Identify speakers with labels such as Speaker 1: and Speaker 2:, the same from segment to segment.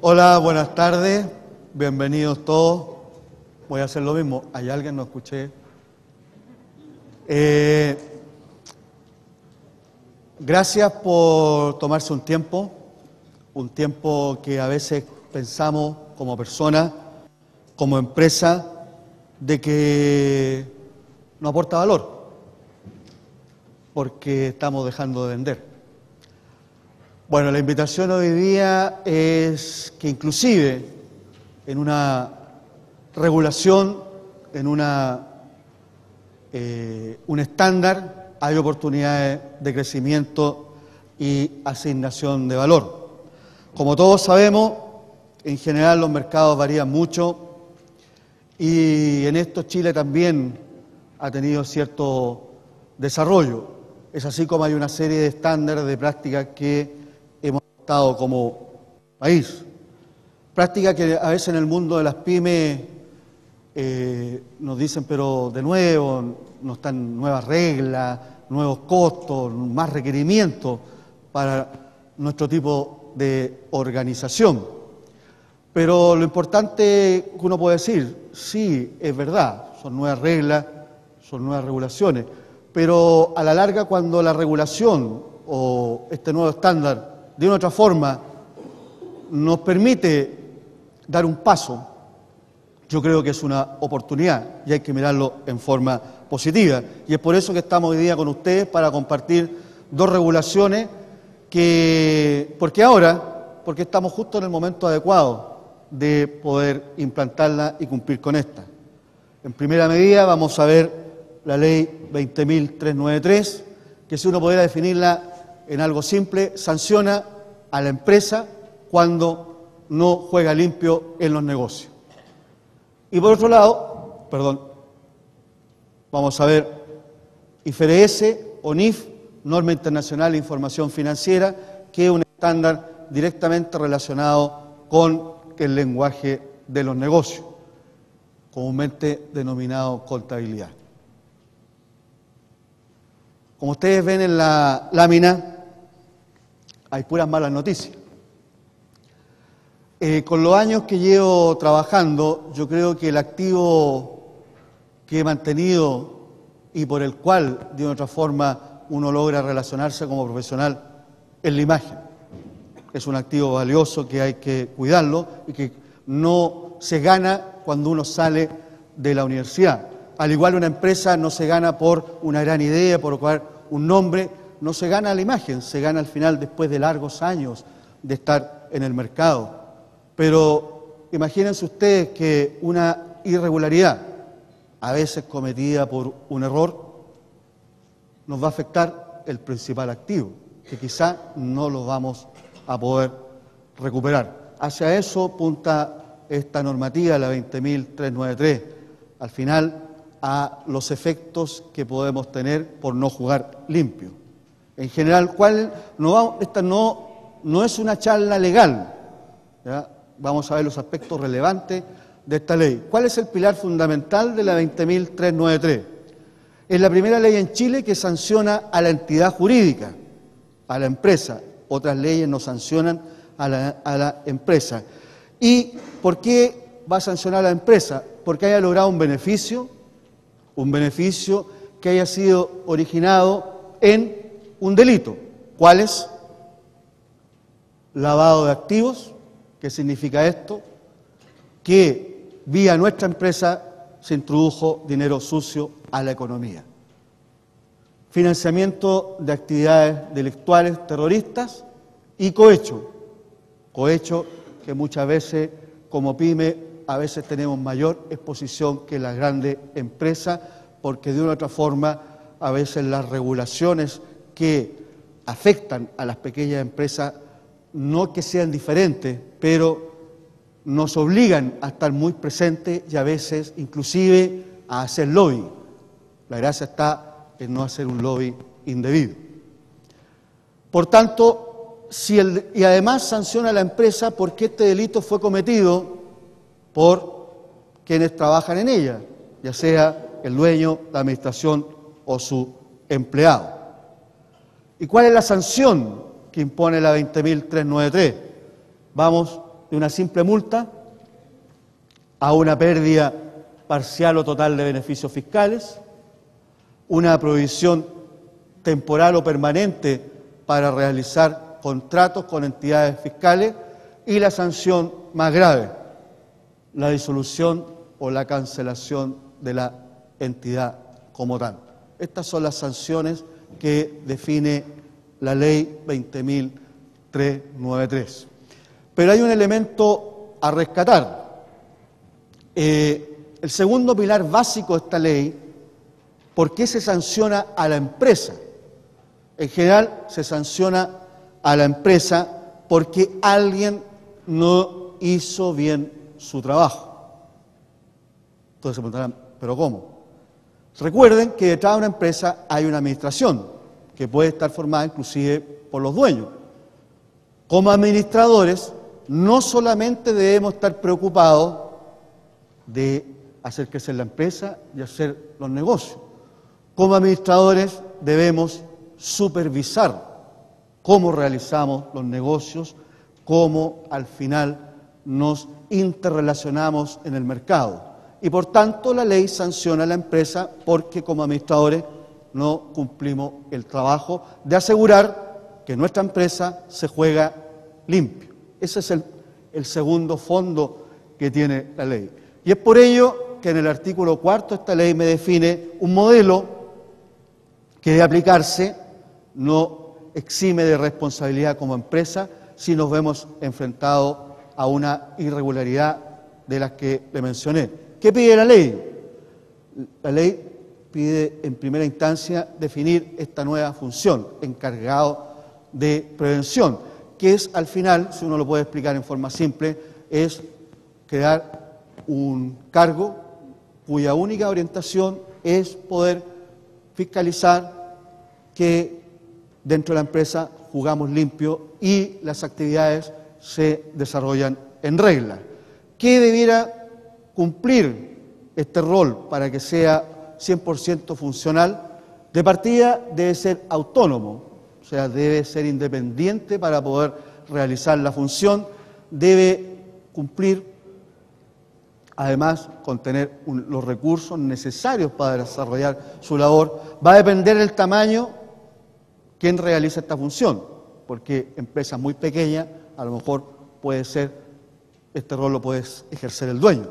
Speaker 1: Hola, buenas tardes, bienvenidos todos. Voy a hacer lo mismo. ¿Hay alguien? No escuché. Gracias por tomarse un tiempo que a veces pensamos como personas, como empresa, de que no aporta valor, porque estamos dejando de vender. Bueno, la invitación hoy día es que inclusive en una regulación, en un estándar, hay oportunidades de crecimiento y asignación de valor. Como todos sabemos, en general los mercados varían mucho y en esto Chile también ha tenido cierto desarrollo. Es así como hay una serie de estándares de prácticas que hemos adoptado como país. Prácticas que a veces en el mundo de las pymes nos dicen, pero de nuevo, no están nuevas reglas, nuevos costos, más requerimientos para nuestro tipo de organización. Pero lo importante que uno puede decir, sí, es verdad, son nuevas reglas, son nuevas regulaciones, pero a la larga cuando la regulación o este nuevo estándar de una otra forma nos permite dar un paso, yo creo que es una oportunidad y hay que mirarlo en forma positiva. Y es por eso que estamos hoy día con ustedes para compartir dos regulaciones porque estamos justo en el momento adecuado de poder implantarla y cumplir con esta. En primera medida vamos a ver la ley 20.393, que si uno pudiera definirla en algo simple, sanciona a la empresa cuando no juega limpio en los negocios. Y por otro lado, vamos a ver IFRS o NIF, Norma Internacional de Información Financiera, que es un estándar directamente relacionado con el lenguaje de los negocios, comúnmente denominado contabilidad. Como ustedes ven en la lámina, hay puras malas noticias. Con los años que llevo trabajando, yo creo que el activo que he mantenido y por el cual, de otra forma, uno logra relacionarse como profesional es la imagen. Es un activo valioso que hay que cuidarlo y que no se gana cuando uno sale de la universidad. Al igual una empresa no se gana por una gran idea, por un nombre, no se gana la imagen, se gana al final después de largos años de estar en el mercado. Pero imagínense ustedes que una irregularidad, a veces cometida por un error, nos va a afectar el principal activo, que quizá no lo vamos a poder recuperar. Hacia eso apunta esta normativa, la 20.393, al final a los efectos que podemos tener por no jugar limpio. En general, esta no es una charla legal, ¿ya? Vamos a ver los aspectos relevantes de esta ley. ¿Cuál es el pilar fundamental de la 20.393? Es la primera ley en Chile que sanciona a la entidad jurídica, a la empresa. Otras leyes no sancionan a la empresa. ¿Y por qué va a sancionar a la empresa? Porque haya logrado un beneficio que haya sido originado en un delito. ¿Cuál es? Lavado de activos. ¿Qué significa esto? Que vía nuestra empresa se introdujo dinero sucio a la economía. Financiamiento de actividades delictuales terroristas y cohecho. Cohecho que muchas veces como pyme a veces tenemos mayor exposición que las grandes empresas porque de una u otra forma a veces las regulaciones que afectan a las pequeñas empresas no que sean diferentes, pero nos obligan a estar muy presentes y a veces inclusive a hacer lobby. La gracia está en no hacer un lobby indebido. Por tanto, y además sanciona a la empresa porque este delito fue cometido por quienes trabajan en ella, ya sea el dueño, la administración o su empleado. ¿Y cuál es la sanción que impone la 20.393? Vamos de una simple multa a una pérdida parcial o total de beneficios fiscales, una prohibición temporal o permanente para realizar contratos con entidades fiscales y la sanción más grave, la disolución o la cancelación de la entidad como tal. Estas son las sanciones que define la Ley 20.393. Pero hay un elemento a rescatar. El segundo pilar básico de esta ley, ¿por qué se sanciona a la empresa? En general se sanciona a la empresa porque alguien no hizo bien su trabajo. Entonces se preguntarán, ¿pero cómo? Recuerden que detrás de una empresa hay una administración que puede estar formada inclusive por los dueños. Como administradores, no solamente debemos estar preocupados de hacer crecer la empresa y hacer los negocios. Como administradores debemos supervisar cómo realizamos los negocios, cómo al final nos interrelacionamos en el mercado. Y por tanto la ley sanciona a la empresa porque como administradores no cumplimos el trabajo de asegurar que nuestra empresa se juega limpio. Ese es el segundo fondo que tiene la ley. Y es por ello que en el artículo 4 esta ley me define un modelo que debe aplicarse, no exime de responsabilidad como empresa si nos vemos enfrentados a una irregularidad de las que le mencioné. ¿Qué pide la ley? La ley pide en primera instancia definir esta nueva función, encargado de prevención, que es al final, si uno lo puede explicar en forma simple, es crear un cargo cuya única orientación es poder fiscalizar que dentro de la empresa jugamos limpio y las actividades se desarrollan en regla. ¿Qué debiera cumplir este rol para que sea 100% funcional? De partida debe ser autónomo, o sea, debe ser independiente para poder realizar la función, debe cumplir además con tener los recursos necesarios para desarrollar su labor. Va a depender del tamaño quién realiza esta función, porque empresas muy pequeñas a lo mejor puede ser, este rol lo puede ejercer el dueño.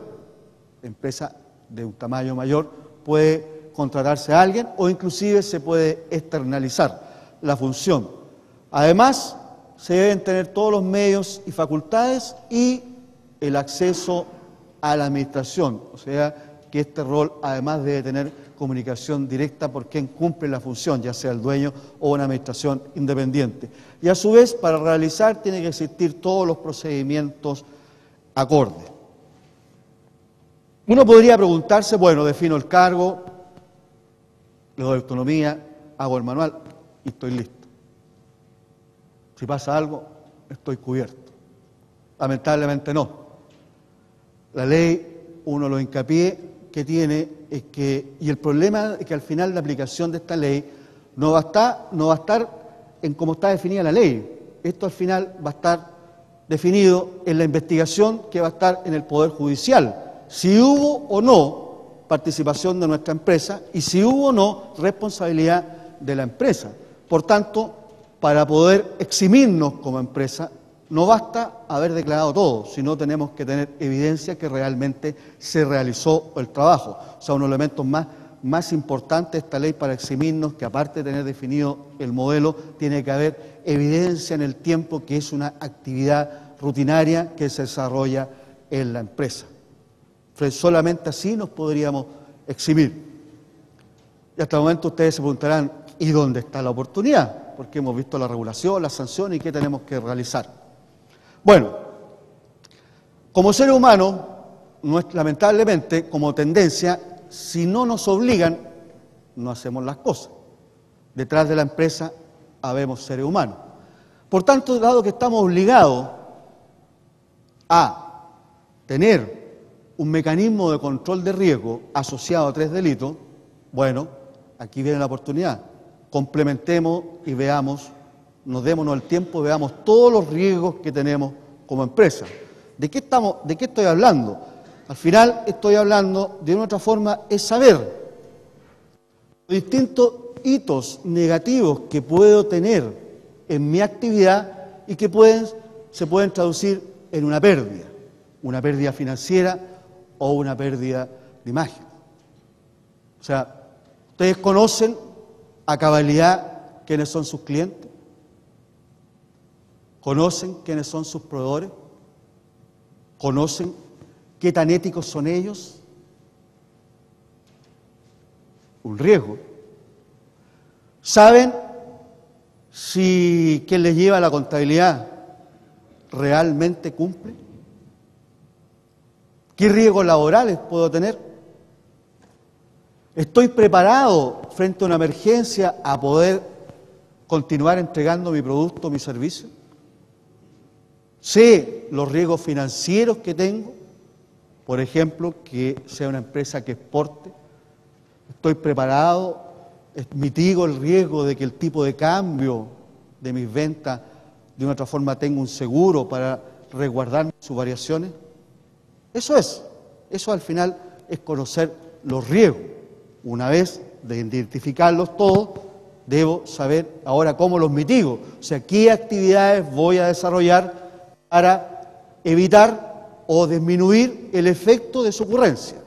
Speaker 1: Empresa de un tamaño mayor puede contratarse a alguien o inclusive se puede externalizar la función. Además, se deben tener todos los medios y facultades y el acceso a la administración, o sea que este rol además debe tener comunicación directa por quien cumple la función, ya sea el dueño o una administración independiente. Y a su vez, para realizar tiene que existir todos los procedimientos acordes. Uno podría preguntarse, bueno, defino el cargo, le doy autonomía, hago el manual y estoy listo. Si pasa algo, estoy cubierto. Lamentablemente no. La ley, uno lo hincapié que tiene es que, y el problema es que al final la aplicación de esta ley no va a estar en cómo está definida la ley. Esto al final va a estar definido en la investigación que va a estar en el Poder Judicial. Si hubo o no participación de nuestra empresa y si hubo o no responsabilidad de la empresa. Por tanto, para poder eximirnos como empresa, no basta haber declarado todo, sino tenemos que tener evidencia que realmente se realizó el trabajo. O sea, uno de los elementos más importantes de esta ley para eximirnos, que aparte de tener definido el modelo, tiene que haber evidencia en el tiempo que es una actividad rutinaria que se desarrolla en la empresa. Solamente así nos podríamos eximir. Y hasta el momento ustedes se preguntarán, ¿y dónde está la oportunidad? Porque hemos visto la regulación, las sanciones y qué tenemos que realizar. Bueno, como seres humanos, lamentablemente, como tendencia, si no nos obligan, no hacemos las cosas. Detrás de la empresa habemos seres humanos. Por tanto, dado que estamos obligados a tener un mecanismo de control de riesgo asociado a 3 delitos, bueno, aquí viene la oportunidad. Complementemos y veamos, nos démonos el tiempo, veamos todos los riesgos que tenemos como empresa. ¿De qué estoy hablando? Al final estoy hablando, de una u otra forma, es saber los distintos hitos negativos que puedo tener en mi actividad y que se pueden traducir en una pérdida financiera o una pérdida de imagen. O sea, ustedes conocen a cabalidad quiénes son sus clientes, conocen quiénes son sus proveedores, conocen qué tan éticos son ellos. Un riesgo. ¿Saben si quien les lleva la contabilidad realmente cumple? ¿Qué riesgos laborales puedo tener? ¿Estoy preparado frente a una emergencia a poder continuar entregando mi producto, mi servicio? ¿Sé los riesgos financieros que tengo? Por ejemplo, que sea una empresa que exporte. ¿Estoy preparado? ¿Mitigo el riesgo de que el tipo de cambio de mis ventas de una otra forma tenga un seguro para resguardar sus variaciones? Eso al final es conocer los riesgos. Una vez de identificarlos todos, debo saber ahora cómo los mitigo. O sea, qué actividades voy a desarrollar para evitar o disminuir el efecto de su ocurrencia.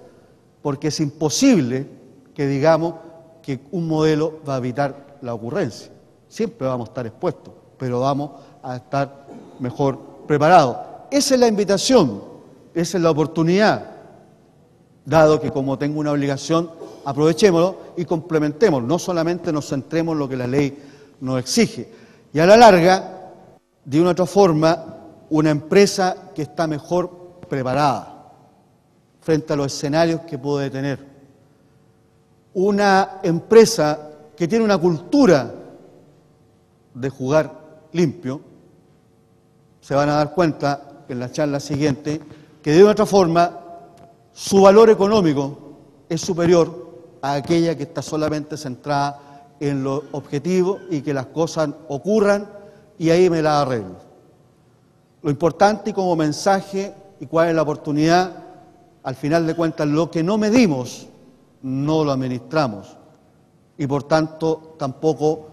Speaker 1: Porque es imposible que digamos que un modelo va a evitar la ocurrencia. Siempre vamos a estar expuestos, pero vamos a estar mejor preparados. Esa es la invitación, esa es la oportunidad. Dado que como tengo una obligación, aprovechémoslo y complementemos. No solamente nos centremos en lo que la ley nos exige. Y a la larga, de una u otra forma, una empresa que está mejor preparada frente a los escenarios que puede tener. Una empresa que tiene una cultura de jugar limpio, se van a dar cuenta en la charla siguiente que de otra forma su valor económico es superior a aquella que está solamente centrada en los objetivos y que las cosas ocurran y ahí me las arreglo. Lo importante y como mensaje y cuál es la oportunidad, al final de cuentas lo que no medimos no lo administramos y por tanto tampoco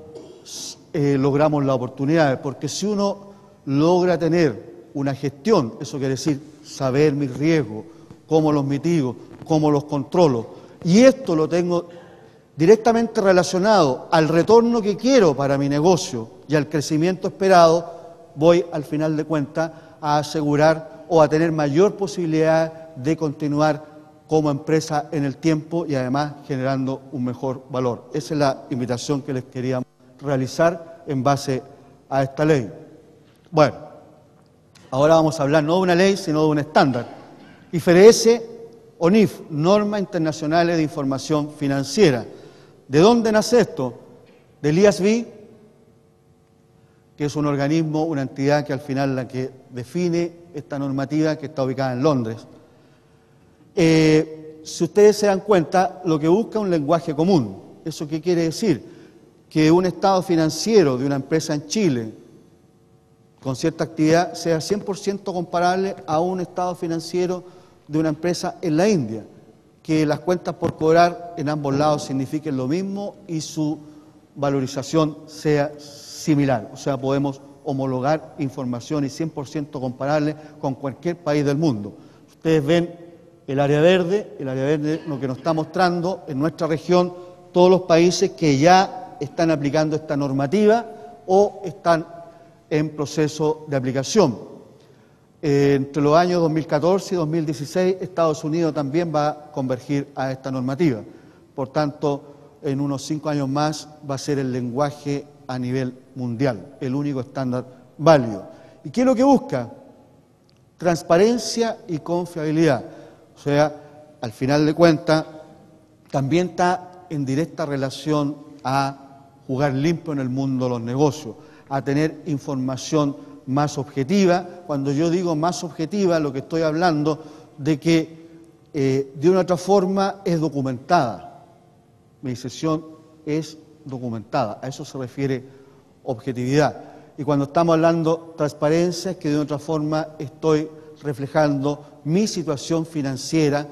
Speaker 1: logramos las oportunidades, porque si uno logra tener una gestión, eso quiere decir saber mis riesgos, cómo los mitigo, cómo los controlo, y esto lo tengo directamente relacionado al retorno que quiero para mi negocio y al crecimiento esperado, voy al final de cuentas a asegurar o a tener mayor posibilidad de continuar como empresa en el tiempo y además generando un mejor valor. Esa es la invitación que les queríamos realizar en base a esta ley. Bueno, ahora vamos a hablar no de una ley, sino de un estándar. IFRS o NIF, Normas Internacionales de Información Financiera. ¿De dónde nace esto? Del IASB, que es un organismo, una entidad que al final la que define esta normativa que está ubicada en Londres. Si ustedes se dan cuenta, lo que busca es un lenguaje común. ¿Eso qué quiere decir? Que un estado financiero de una empresa en Chile con cierta actividad sea 100% comparable a un estado financiero de una empresa en la India, que las cuentas por cobrar en ambos lados signifiquen lo mismo y su valorización sea similar. O sea, podemos homologar información y 100% comparable con cualquier país del mundo. Ustedes ven el área verde lo que nos está mostrando en nuestra región todos los países que ya están aplicando esta normativa o están en proceso de aplicación. Entre los años 2014 y 2016, Estados Unidos también va a convergir a esta normativa. Por tanto, en unos 5 años más va a ser el lenguaje a nivel mundial, el único estándar válido. ¿Y qué es lo que busca? Transparencia y confiabilidad. O sea, al final de cuentas, también está en directa relación a jugar limpio en el mundo de los negocios, a tener información más objetiva. Cuando yo digo más objetiva, lo que estoy hablando de que de una otra forma es documentada. Mi sesión es documentada, a eso se refiere objetividad. Y cuando estamos hablando de transparencia, es que de otra forma estoy reflejando mi situación financiera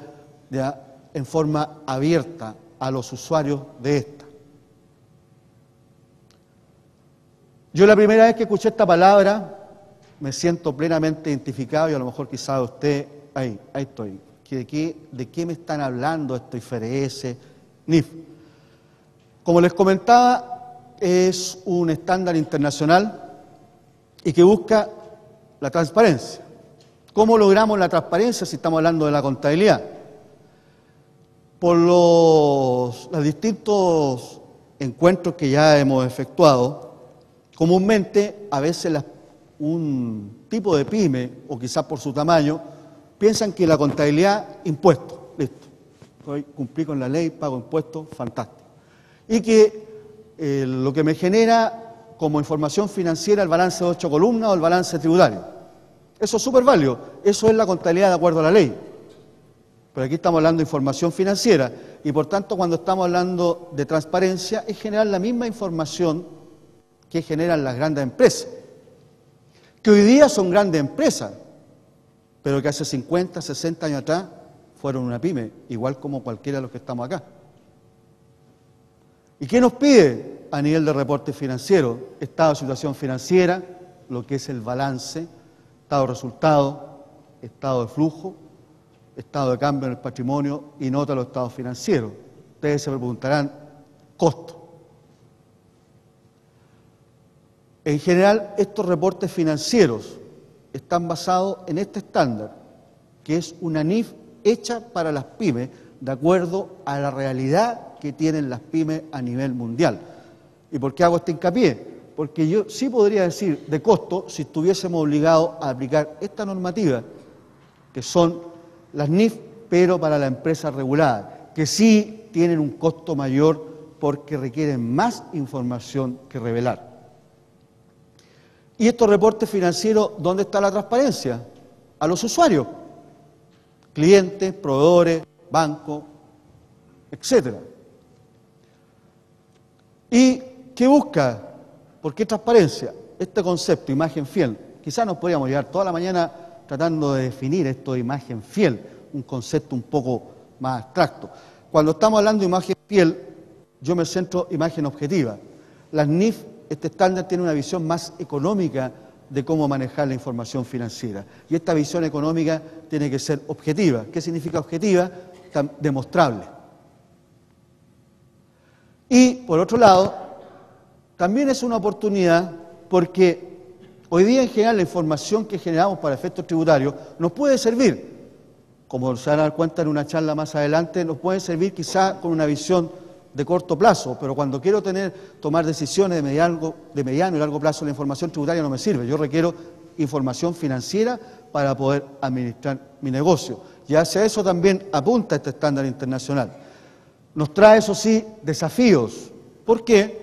Speaker 1: en forma abierta a los usuarios de esta. Yo la primera vez que escuché esta palabra me siento plenamente identificado y a lo mejor quizá usted, ahí estoy, ¿de qué me están hablando esto IFRS, NIF? Como les comentaba, es un estándar internacional y que busca la transparencia. ¿Cómo logramos la transparencia si estamos hablando de la contabilidad? Por los distintos encuentros que ya hemos efectuado, comúnmente a veces un tipo de pyme, o quizás por su tamaño, piensan que la contabilidad, impuestos, listo, cumplí con la ley, pago impuestos, fantástico. Y que lo que me genera como información financiera el balance de 8 columnas o el balance tributario. Eso es súper válido, eso es la contabilidad de acuerdo a la ley. Pero aquí estamos hablando de información financiera y por tanto cuando estamos hablando de transparencia es generar la misma información que generan las grandes empresas, que hoy día son grandes empresas, pero que hace 50, 60 años atrás fueron una pyme, igual como cualquiera de los que estamos acá. ¿Y qué nos pide a nivel de reporte financiero? Estado de situación financiera, lo que es el balance, estado de resultado, estado de flujo, estado de cambio en el patrimonio y nota de los estados financieros. Ustedes se preguntarán, costo. En general, estos reportes financieros están basados en este estándar, que es una NIF hecha para las pymes, de acuerdo a la realidad que tienen las pymes a nivel mundial. ¿Y por qué hago este hincapié? Porque yo sí podría decir de costo si estuviésemos obligados a aplicar esta normativa, que son las NIF, pero para la empresa regulada, que sí tienen un costo mayor porque requieren más información que revelar. ¿Y estos reportes financieros, dónde está la transparencia? A los usuarios, clientes, proveedores, bancos, etcétera. ¿Y qué busca? ¿Por qué transparencia? Este concepto, imagen fiel, quizás nos podríamos llevar toda la mañana tratando de definir esto de imagen fiel, un concepto un poco más abstracto. Cuando estamos hablando de imagen fiel, yo me centro en imagen objetiva. Las NIF, este estándar tiene una visión más económica de cómo manejar la información financiera. Y esta visión económica tiene que ser objetiva. ¿Qué significa objetiva? Demostrable. Y, por otro lado, también es una oportunidad porque hoy día en general la información que generamos para efectos tributarios nos puede servir, como se van a dar cuenta en una charla más adelante, nos puede servir quizá con una visión de corto plazo, pero cuando quiero tomar decisiones de mediano y largo plazo, la información tributaria no me sirve. Yo requiero información financiera para poder administrar mi negocio. Y hacia eso también apunta este estándar internacional. Nos trae, eso sí, desafíos. ¿Por qué?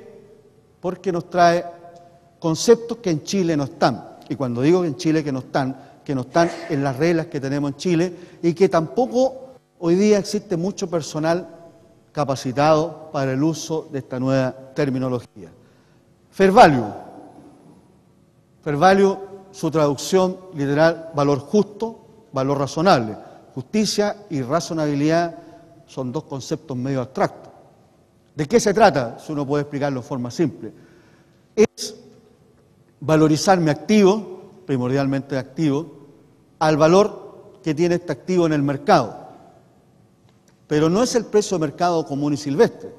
Speaker 1: Porque nos trae conceptos que en Chile no están. Y cuando digo que en Chile que no están en las reglas que tenemos en Chile y que tampoco hoy día existe mucho personal capacitado para el uso de esta nueva terminología. Fair value. Fair value, su traducción literal, valor justo, valor razonable. Justicia y razonabilidad son dos conceptos medio abstractos. ¿De qué se trata? Si uno puede explicarlo en forma simple. Es valorizar mi activo, primordialmente activo, al valor que tiene este activo en el mercado. Pero no es el precio de mercado común y silvestre,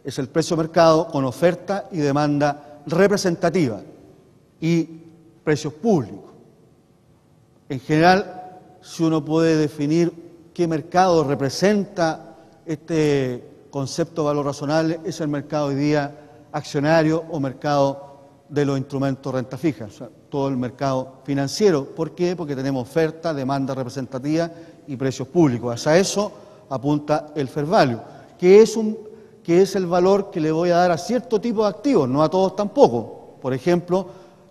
Speaker 1: es el precio de mercado con oferta y demanda representativa y precios públicos. En general, si uno puede definir qué mercado representa este concepto de valor razonable, es el mercado hoy día accionario o mercado de los instrumentos de renta fija, o sea, todo el mercado financiero. ¿Por qué? Porque tenemos oferta, demanda representativa y precios públicos. Hacia eso apunta el fair value, que es el valor que le voy a dar a cierto tipo de activos, no a todos tampoco. Por ejemplo,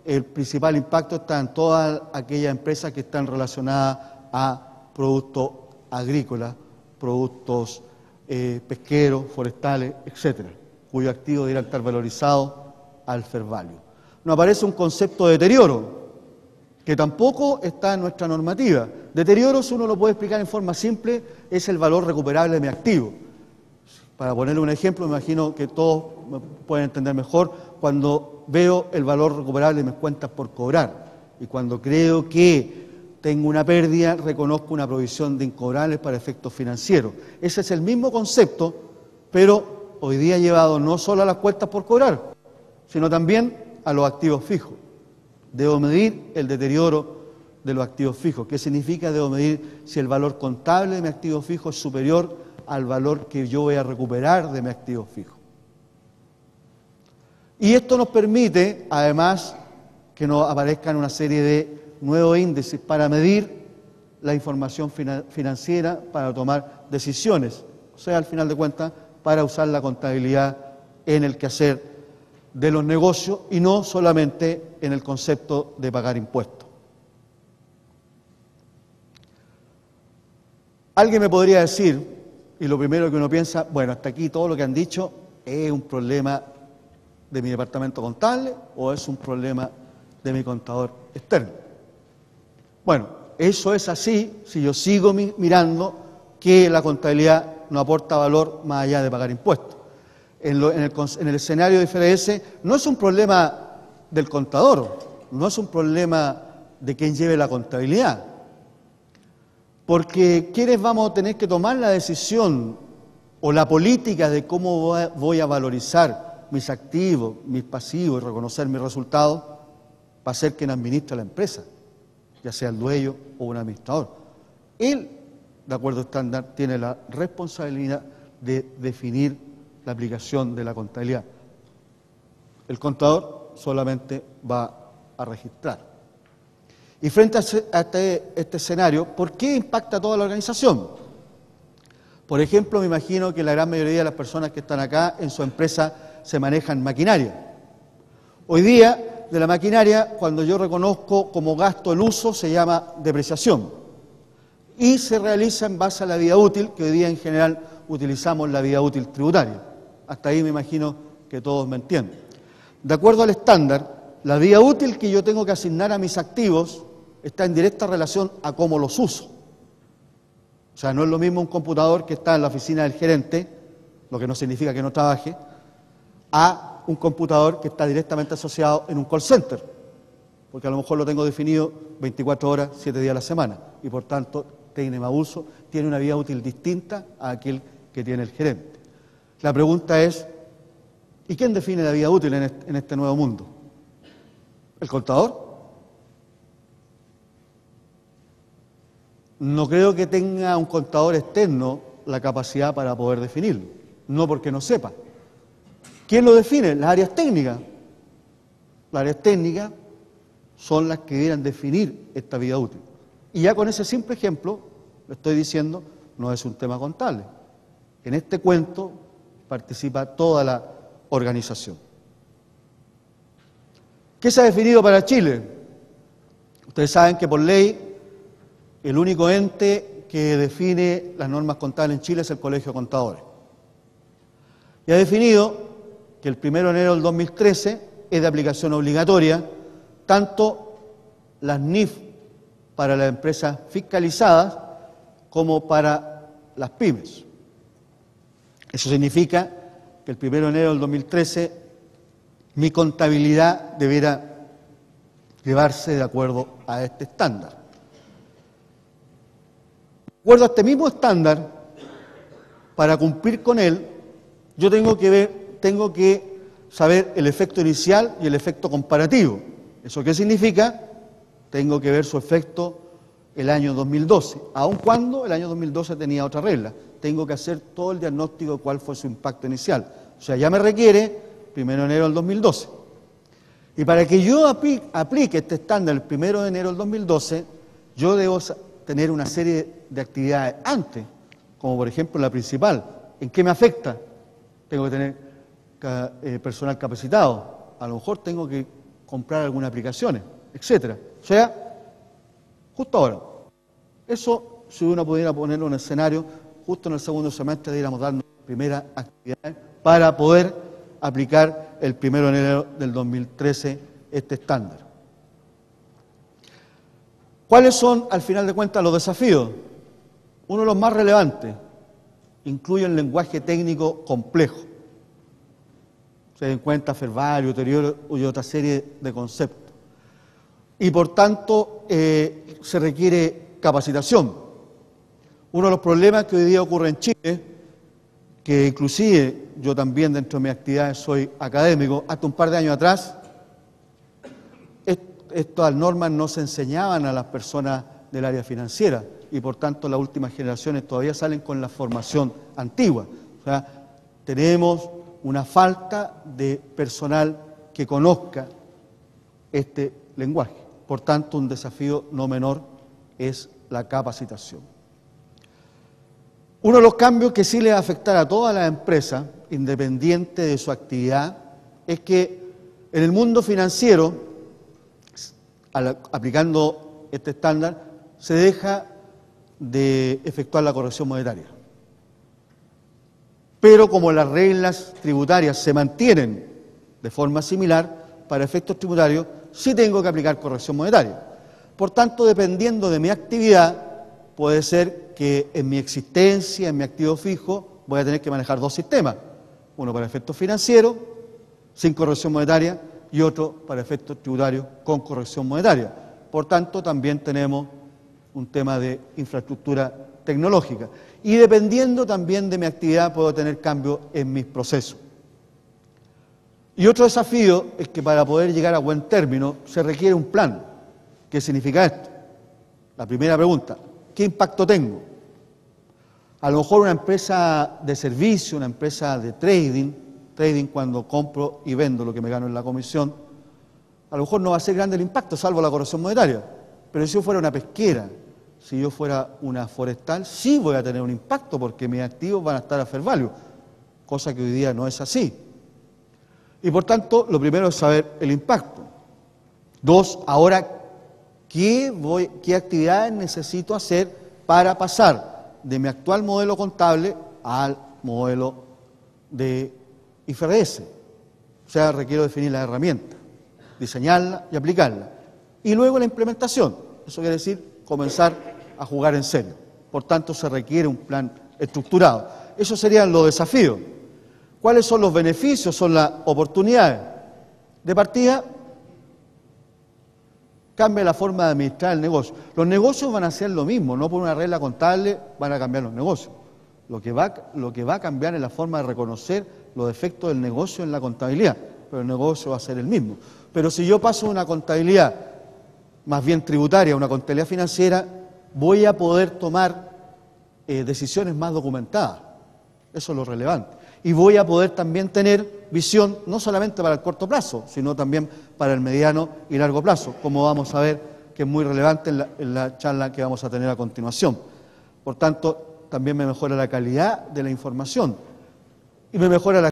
Speaker 1: el principal impacto está en todas aquellas empresas que están relacionadas a productos agrícolas, productos pesqueros, forestales, etcétera, cuyo activo deberá estar valorizado al fair value. Nos aparece un concepto de deterioro. que tampoco está en nuestra normativa. Deterioros, uno lo puede explicar en forma simple, es el valor recuperable de mi activo. Para ponerle un ejemplo, me imagino que todos me pueden entender mejor cuando veo el valor recuperable de mis cuentas por cobrar y cuando creo que tengo una pérdida, reconozco una provisión de incobrables para efectos financieros. Ese es el mismo concepto, pero hoy día llevado no solo a las cuentas por cobrar, sino también a los activos fijos. Debo medir el deterioro de los activos fijos. ¿Qué significa? Debo medir si el valor contable de mi activo fijo es superior al valor que yo voy a recuperar de mi activo fijo. Y esto nos permite, además, que nos aparezcan una serie de nuevos índices para medir la información financiera, para tomar decisiones, o sea, al final de cuentas, para usar la contabilidad en el quehacer de los negocios y no solamente en el concepto de pagar impuestos. Alguien me podría decir, y lo primero que uno piensa, bueno, hasta aquí todo lo que han dicho es un problema de mi departamento contable o es un problema de mi contador externo. Bueno, eso es así si yo sigo mirando que la contabilidad no aporta valor más allá de pagar impuestos. En el escenario de IFRS no es un problema del contador, no es un problema de quien lleve la contabilidad, porque ¿quiénes vamos a tener que tomar la decisión o la política de cómo voy a valorizar mis activos, mis pasivos y reconocer mis resultados? Va a ser quien administra la empresa, ya sea el dueño o un administrador. Él, de acuerdo a estándar, tiene la responsabilidad de definir la aplicación de la contabilidad. El contador solamente va a registrar. Y frente a este escenario, ¿por qué impacta a toda la organización? Por ejemplo, me imagino que la gran mayoría de las personas que están acá en su empresa se manejan maquinaria. Hoy día, de la maquinaria, cuando yo reconozco como gasto el uso, se llama depreciación. Y se realiza en base a la vida útil, que hoy día en general utilizamos la vida útil tributaria. Hasta ahí me imagino que todos me entienden. De acuerdo al estándar, la vida útil que yo tengo que asignar a mis activos está en directa relación a cómo los uso. O sea, no es lo mismo un computador que está en la oficina del gerente, lo que no significa que no trabaje, a un computador que está directamente asociado en un call center, porque a lo mejor lo tengo definido 24 horas, 7 días a la semana, y por tanto tiene más uso, tiene una vida útil distinta a aquel que tiene el gerente. La pregunta es, ¿y quién define la vida útil en este nuevo mundo? ¿El contador? No creo que tenga un contador externo la capacidad para poder definirlo, no porque no sepa. ¿Quién lo define? Las áreas técnicas. Las áreas técnicas son las que debieran definir esta vida útil. Y ya con ese simple ejemplo, lo estoy diciendo, no es un tema contable. En este cuento participa toda la organización. ¿Qué se ha definido para Chile? Ustedes saben que por ley el único ente que define las normas contables en Chile es el Colegio de Contadores. Y ha definido que el 1 de enero del 2013 es de aplicación obligatoria tanto las NIF para las empresas fiscalizadas como para las pymes. Eso significa que el 1 de enero del 2013 mi contabilidad deberá llevarse de acuerdo a este estándar. De acuerdo a este mismo estándar, para cumplir con él, yo tengo que saber el efecto inicial y el efecto comparativo. ¿Eso qué significa? Tengo que ver su efecto el año 2012, aun cuando el año 2012 tenía otra regla. Tengo que hacer todo el diagnóstico de cuál fue su impacto inicial. O sea, ya me requiere 1 de enero del 2012. Y para que yo aplique este estándar el 1 de enero del 2012, yo debo tener una serie de actividades antes, como por ejemplo la principal. ¿En qué me afecta? Tengo que tener personal capacitado, a lo mejor tengo que comprar algunas aplicaciones, etcétera. O sea, justo ahora. Eso, si uno pudiera ponerlo en un escenario, justo en el segundo semestre deberíamos darnos primeras actividades para poder aplicar el 1 de enero del 2013 este estándar. ¿Cuáles son, al final de cuentas, los desafíos? Uno de los más relevantes incluye el lenguaje técnico complejo. Se den cuenta verbal, ulterior y otra serie de conceptos. Y por tanto, se requiere capacitación. Uno de los problemas que hoy día ocurre en Chile, que inclusive yo también dentro de mis actividades soy académico, hasta un par de años atrás, estas normas no se enseñaban a las personas del área financiera y por tanto las últimas generaciones todavía salen con la formación antigua. O sea, tenemos una falta de personal que conozca este lenguaje. Por tanto, un desafío no menor es la capacitación. Uno de los cambios que sí le va a afectar a todas las empresas, independiente de su actividad, es que en el mundo financiero, aplicando este estándar, se deja de efectuar la corrección monetaria. Pero como las reglas tributarias se mantienen de forma similar, para efectos tributarios sí tengo que aplicar corrección monetaria. Por tanto, dependiendo de mi actividad, puede ser que en mi existencia, en mi activo fijo, voy a tener que manejar dos sistemas. Uno para efectos financieros, sin corrección monetaria, y otro para efectos tributarios con corrección monetaria. Por tanto, también tenemos un tema de infraestructura tecnológica. Y dependiendo también de mi actividad, puedo tener cambios en mis procesos. Y otro desafío es que para poder llegar a buen término se requiere un plan. ¿Qué significa esto? La primera pregunta, ¿qué impacto tengo? A lo mejor una empresa de servicio, una empresa de trading cuando compro y vendo lo que me gano en la comisión, a lo mejor no va a ser grande el impacto, salvo la corrección monetaria. Pero si yo fuera una pesquera, si yo fuera una forestal, sí voy a tener un impacto porque mis activos van a estar a fair value, cosa que hoy día no es así. Y por tanto, lo primero es saber el impacto. Dos, ahora, ¿qué actividades necesito hacer para pasar de mi actual modelo contable al modelo de IFRS? O sea, requiero definir la herramienta, diseñarla y aplicarla. Y luego la implementación. Eso quiere decir comenzar a jugar en serio. Por tanto, se requiere un plan estructurado. Esos serían los desafíos. ¿Cuáles son los beneficios? Son las oportunidades. De partida, cambia la forma de administrar el negocio. Los negocios van a ser lo mismo, no por una regla contable van a cambiar los negocios. Lo que va a cambiar es la forma de reconocer los defectos del negocio en la contabilidad, pero el negocio va a ser el mismo. Pero si yo paso de una contabilidad más bien tributaria a una contabilidad financiera, voy a poder tomar decisiones más documentadas. Eso es lo relevante. Y voy a poder también tener visión no solamente para el corto plazo, sino también para el mediano y largo plazo, como vamos a ver que es muy relevante en la charla que vamos a tener a continuación. Por tanto, también me mejora la calidad de la información y me mejora la